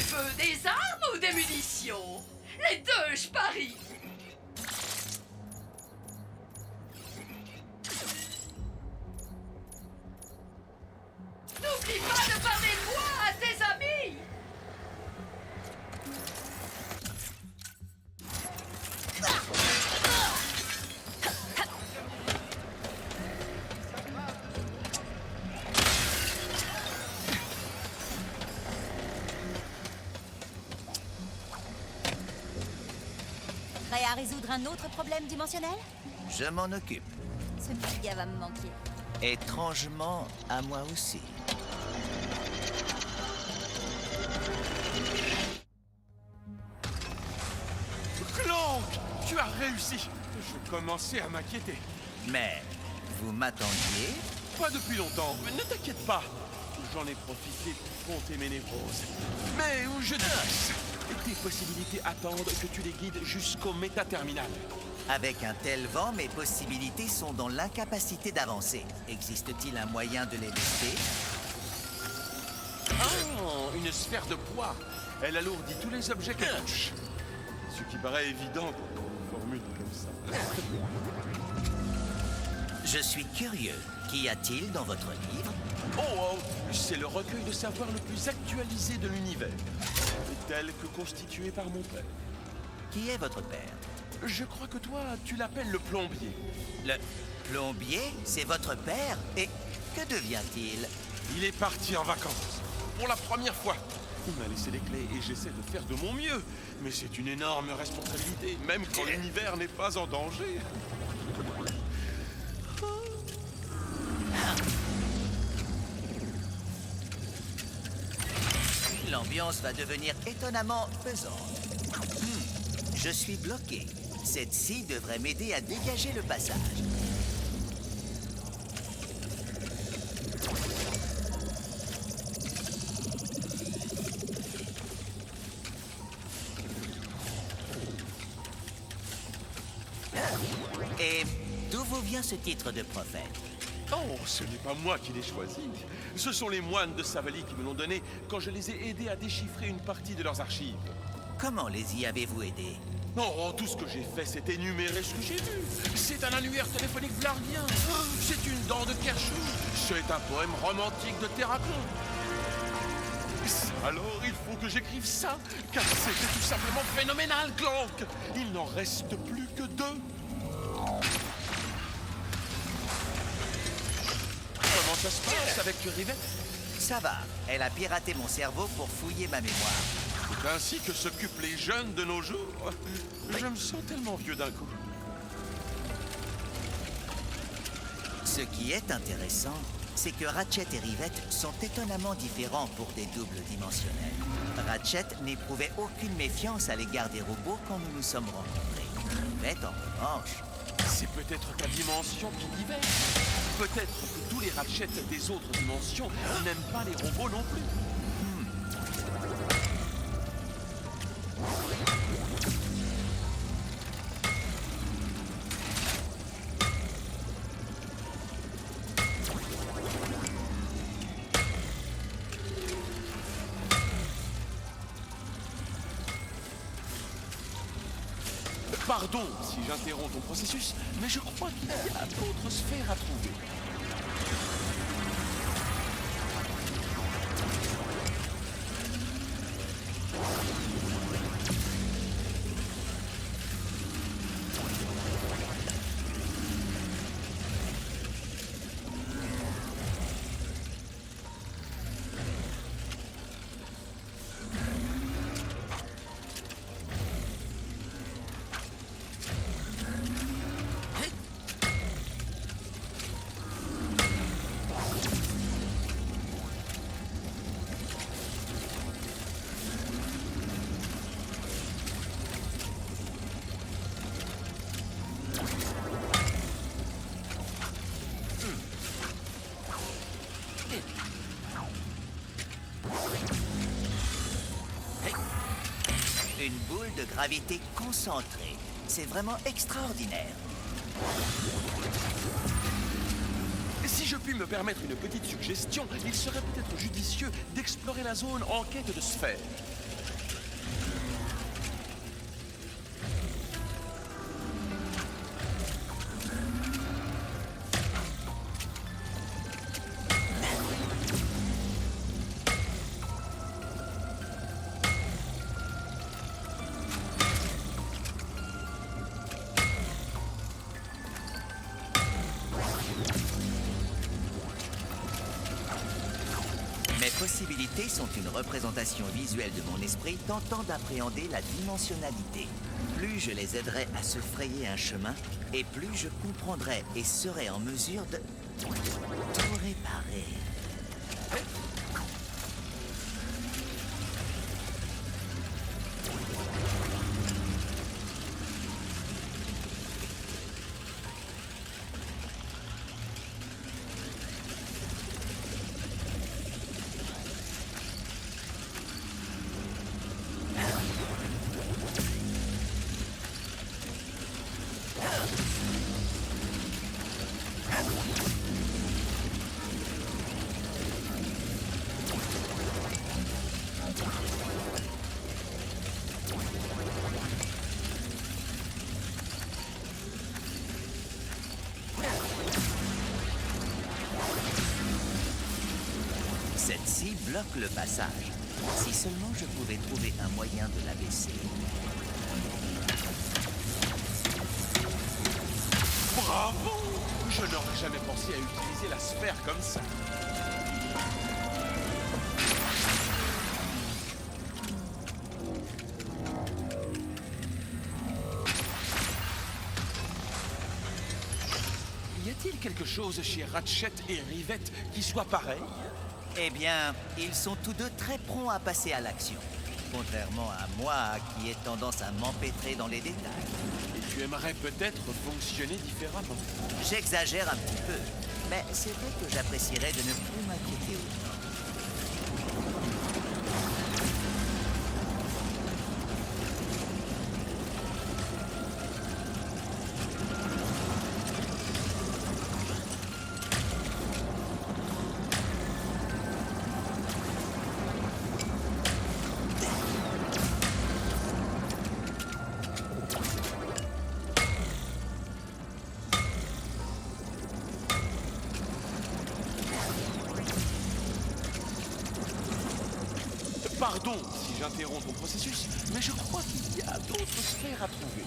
veux des armes ou des munitions? Les deux, je parie. N'oublie pas de parler de moi à tes amis. Prêt à résoudre un autre problème dimensionnel? Je m'en occupe. Ce petit gars va me manquer. Étrangement, à moi aussi. Clank! Tu as réussi! Je commençais à m'inquiéter. Mais vous m'attendiez? Pas depuis longtemps, mais ne t'inquiète pas. J'en ai profité pour compter mes névroses. Mais où je dis, tes possibilités attendent que tu les guides jusqu'au méta-terminal. Avec un tel vent, mes possibilités sont dans l'incapacité d'avancer. Existe-t-il un moyen de les baisser? Ah, une sphère de poids. Elle alourdit tous les objets qu'elle touche. Ce qui paraît évident quand on formule comme ça. Je suis curieux. Qu'y a-t-il dans votre livre? Oh, c'est le recueil de savoir le plus actualisé de l'univers. Tel que constitué par mon père. Qui est votre père? Je crois que toi, tu l'appelles le plombier. Le plombier? C'est votre père? Et que devient-il? Il est parti en vacances. Pour la première fois. Il m'a laissé les clés et j'essaie de faire de mon mieux. Mais c'est une énorme responsabilité, même quand l'univers n'est pas en danger. L'ambiance va devenir étonnamment pesante. Je suis bloqué. Cette scie devrait m'aider à dégager le passage. Et d'où vous vient ce titre de prophète? Oh, ce n'est pas moi qui l'ai choisi. Ce sont les moines de Savali qui me l'ont donné quand je les ai aidés à déchiffrer une partie de leurs archives. Comment les y avez-vous aidés? Oh, tout ce que j'ai fait, c'est énumérer ce que j'ai vu. C'est un annuaire téléphonique vlardien. C'est une dent de Kershou. C'est un poème romantique de Terraclon. Alors, il faut que j'écrive ça, car c'était tout simplement phénoménal, Clank. Il n'en reste plus que 2. Comment ça se passe avec Rivette? Ça va. Elle a piraté mon cerveau pour fouiller ma mémoire. C'est ainsi que s'occupent les jeunes de nos jours. Je me sens tellement vieux d'un coup. Ce qui est intéressant, c'est que Ratchet et Rivette sont étonnamment différents pour des doubles dimensionnels. Ratchet n'éprouvait aucune méfiance à l'égard des robots quand nous nous sommes rencontrés. Rivette, en revanche... C'est peut-être ta dimension qui diverge. Peut-être que tous les Ratchets des autres dimensions n'aiment pas les robots non plus. Pardon si j'interromps ton processus, mais je crois qu'il y a d'autres sphères à trouver. Une boule de gravité concentrée. C'est vraiment extraordinaire. Si je puis me permettre une petite suggestion, il serait peut-être judicieux d'explorer la zone en quête de sphères. unités sont une représentation visuelle de mon esprit tentant d'appréhender la dimensionnalité. Plus je les aiderai à se frayer un chemin, et plus je comprendrai et serai en mesure de tout réparer. Cette scie bloque le passage. Si seulement je pouvais trouver un moyen de la baisser. Bravo! Je n'aurais jamais pensé à utiliser la sphère comme ça. Y a-t-il quelque chose chez Ratchet et Rivette qui soit pareil? Eh bien, ils sont tous deux très prompts à passer à l'action. Contrairement à moi, qui ai tendance à m'empêtrer dans les détails. Et tu aimerais peut-être fonctionner différemment. J'exagère un petit peu, mais c'est vrai que j'apprécierais de ne plus m'inquiéter autant. Pardon si j'interromps ton processus, mais je crois qu'il y a d'autres sphères à trouver.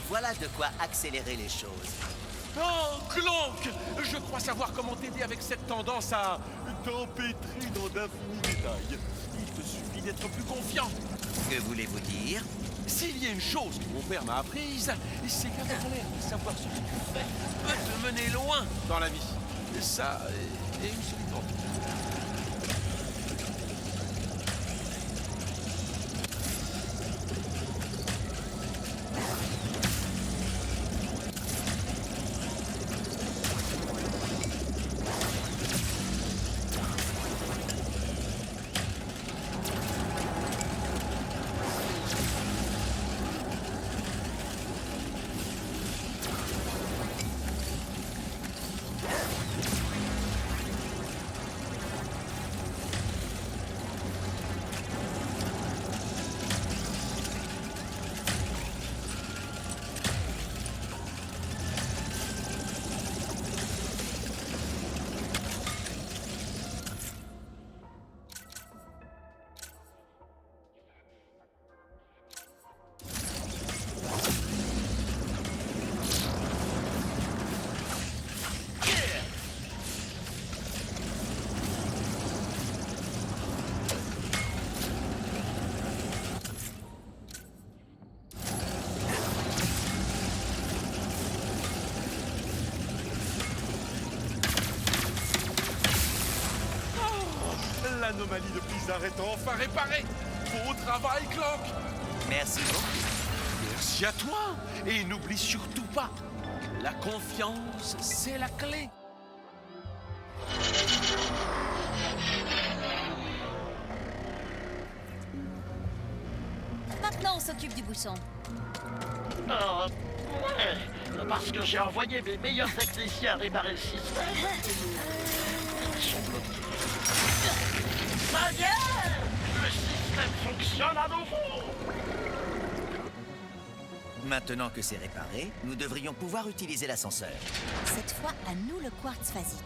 Voilà de quoi accélérer les choses. Oh, Clank! Je crois savoir comment t'aider avec cette tendance à t'empêtrer dans d'infinis détails. Il te suffit d'être plus confiant. Que voulez-vous dire? S'il y a une chose que mon père m'a apprise, c'est qu'avoir l'air de savoir ce que tu fais peut te mener loin dans la vie. Et ça est une solitude. L'anomalie de Blizzard est enfin réparée. Beau travail, Clank. Merci beaucoup. Merci à toi. Et n'oublie surtout pas, la confiance, c'est la clé. Maintenant, on s'occupe du bouchon. Ouais, parce que j'ai envoyé mes meilleurs techniciens réparer le système. Ils sont bloqués. Ça y est! Le système fonctionne à nouveau! Maintenant que c'est réparé, nous devrions pouvoir utiliser l'ascenseur. Cette fois, à nous le quartz phasique.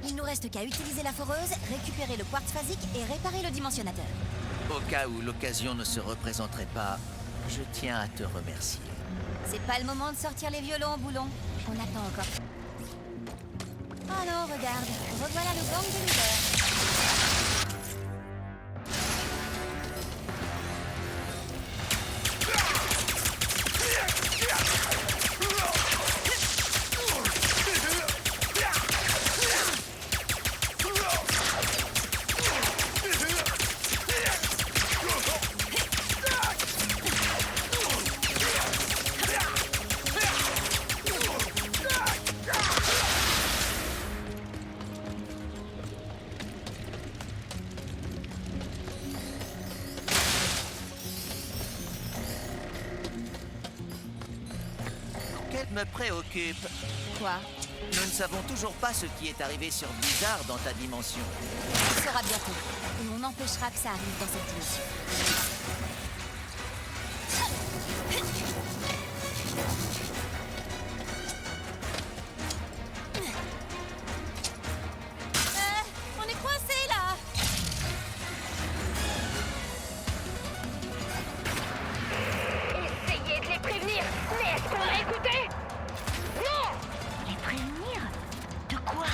Il nous reste qu'à utiliser la foreuse, récupérer le quartz phasique et réparer le dimensionnateur. Au cas où l'occasion ne se représenterait pas, je tiens à te remercier. C'est pas le moment de sortir les violons, Boulon. On attend encore. Oh non, regarde. Revoilà le gang de l'hiver. Qu'elle me préoccupe. Quoi? Nous ne savons toujours pas ce qui est arrivé sur Blizzard dans ta dimension. On saura bientôt. Et on empêchera que ça arrive dans cette dimension. On est coincés là! Essayez de les prévenir, mais est-ce qu'on l'a écouté? Non! Les prévenir? De quoi?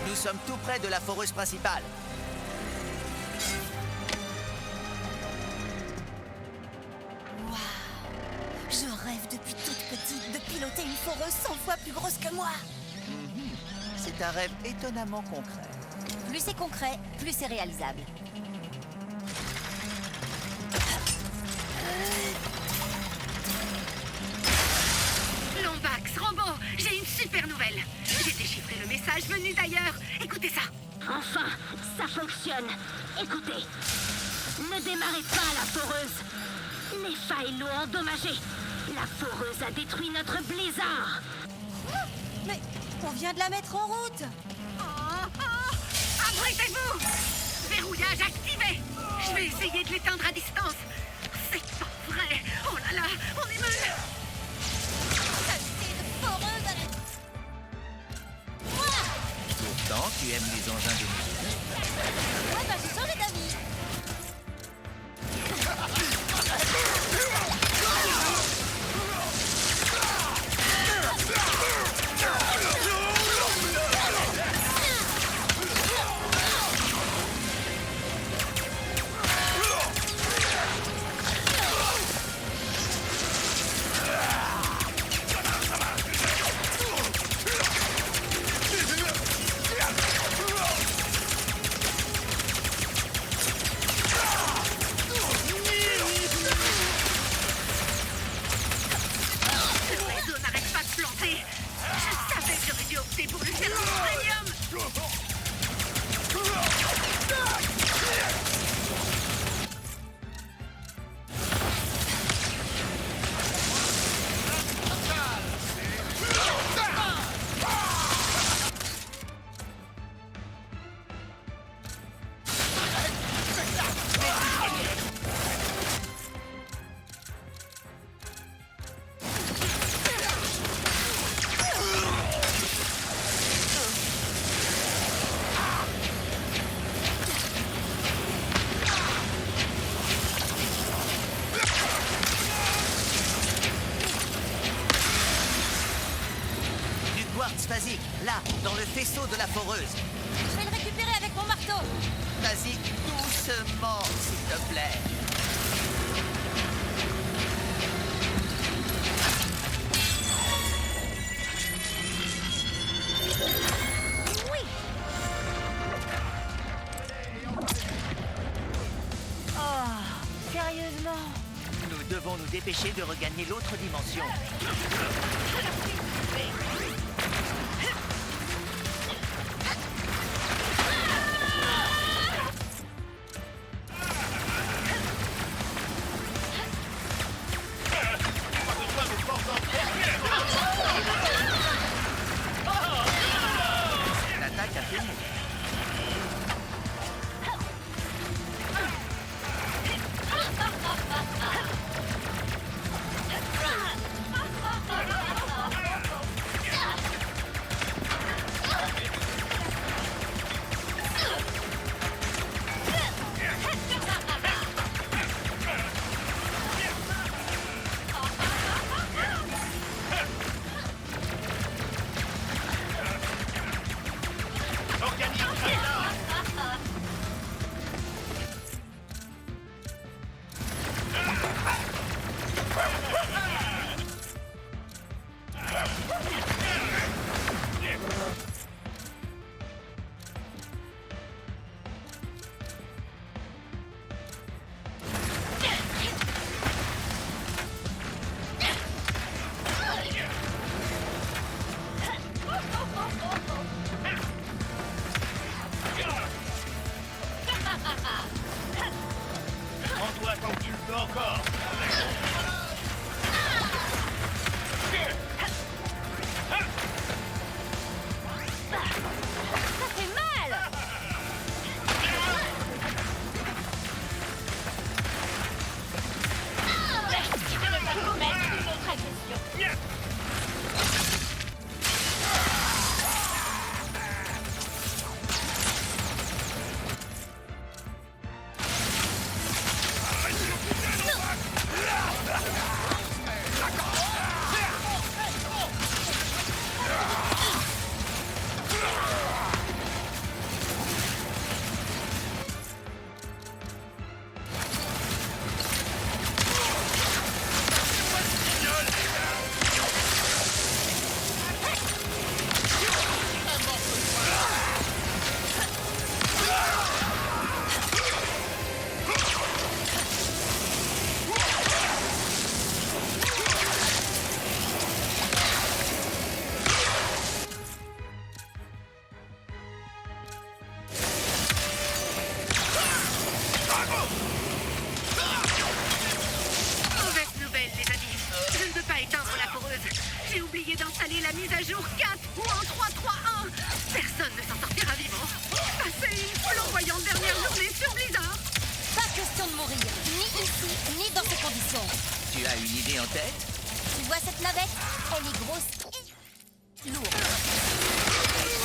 Nous sommes tout près de la foreuse principale. Waouh! Je rêve depuis toute petite de piloter une foreuse 100 fois plus grosse que moi. C'est un rêve étonnamment concret. Plus c'est concret, plus c'est réalisable. Lombax, Rambo, j'ai une super nouvelle. J'ai déchiffré le message venu d'ailleurs. Écoutez ça. Enfin, ça fonctionne. Écoutez, ne démarrez pas la foreuse. Les failles l'ont endommagée. La foreuse a détruit notre blizzard. Mais on vient de la mettre en route. Abritez-vous. Verrouillage activé. Je vais essayer de l'éteindre à distance. C'est pas vrai. Oh là là, on est mené. Saleté de foreuse à la... Voilà. Pourtant, tu aimes les engins de musique. Ouais, bah j'ai changé d'avis. Le réseau n'arrête pas de planter. Je savais que j'aurais dû opter pour le service premium. Du quartz phasique, là, dans le faisceau de la foreuse. Je vais le récupérer avec mon marteau. Vas-y, doucement, s'il te plaît. l'empêcher de regagner l'autre dimension. L'attaque a fini. Prends-toi tant que tu le peux encore. Ça fait mal! Tu ne pas commettre une autre agression. Mauvaise nouvelle, les amis. Je ne peux pas éteindre la foreuse. J'ai oublié d'installer la mise à jour 4 ou en 3.3.1. Personne ne s'en sortira vivant. Passer une flamboyante dernière journée sur Blizzard. Pas question de mourir, ni ici, ni dans ces conditions. Tu as une idée en tête? Tu vois cette navette? Elle est grosse et lourde.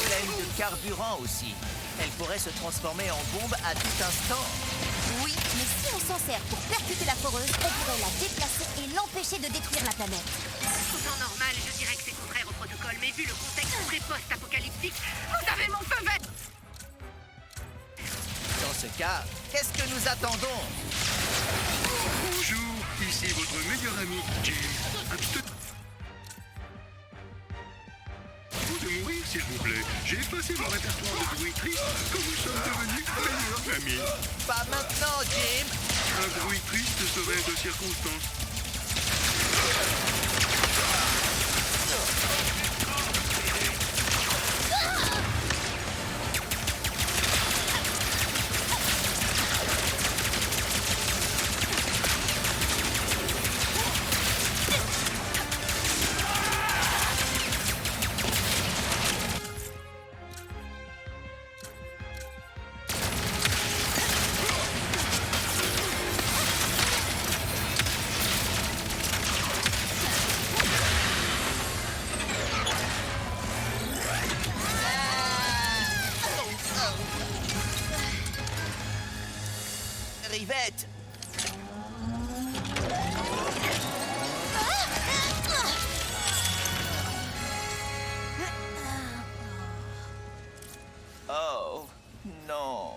Pleine de carburant aussi. Elle pourrait se transformer en bombe à tout instant. Oui, mais si on s'en sert pour percuter la foreuse, on pourrait la déplacer et l'empêcher de détruire la planète. En temps normal, je dirais que c'est contraire au protocole, mais vu le contexte très post-apocalyptique, vous avez mon feu vert. Dans ce cas, qu'est-ce que nous attendons? Bonjour, ici votre meilleur ami, Jim. Un petit de mourir, s'il vous plaît. J'ai effacé mon répertoire de bruits tristes quand nous sommes devenus meilleurs amis. Pas maintenant, Jim. Un bruit triste serait de circonstance. Rivette. Oh, non.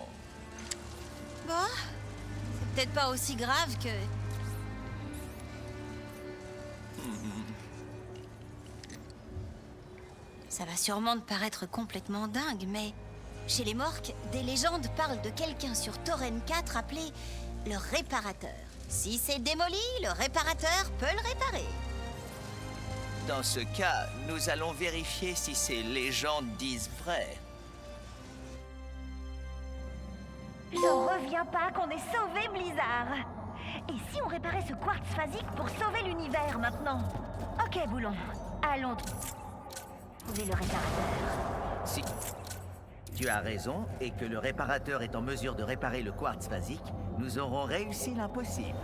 Bon, c'est peut-être pas aussi grave que... Ça va sûrement te paraître complètement dingue, mais... Chez les Morques, des légendes parlent de quelqu'un sur Tauren 4 appelé le Réparateur. Si c'est démoli, le réparateur peut le réparer. Dans ce cas, nous allons vérifier si ces légendes disent vrai. J'en reviens pas qu'on ait sauvé Blizzard. Et si on réparait ce quartz phasique pour sauver l'univers maintenant? Ok, Boulon. Allons trouver le réparateur. Si tu as raison et que le réparateur est en mesure de réparer le quartz phasique, nous aurons réussi l'impossible.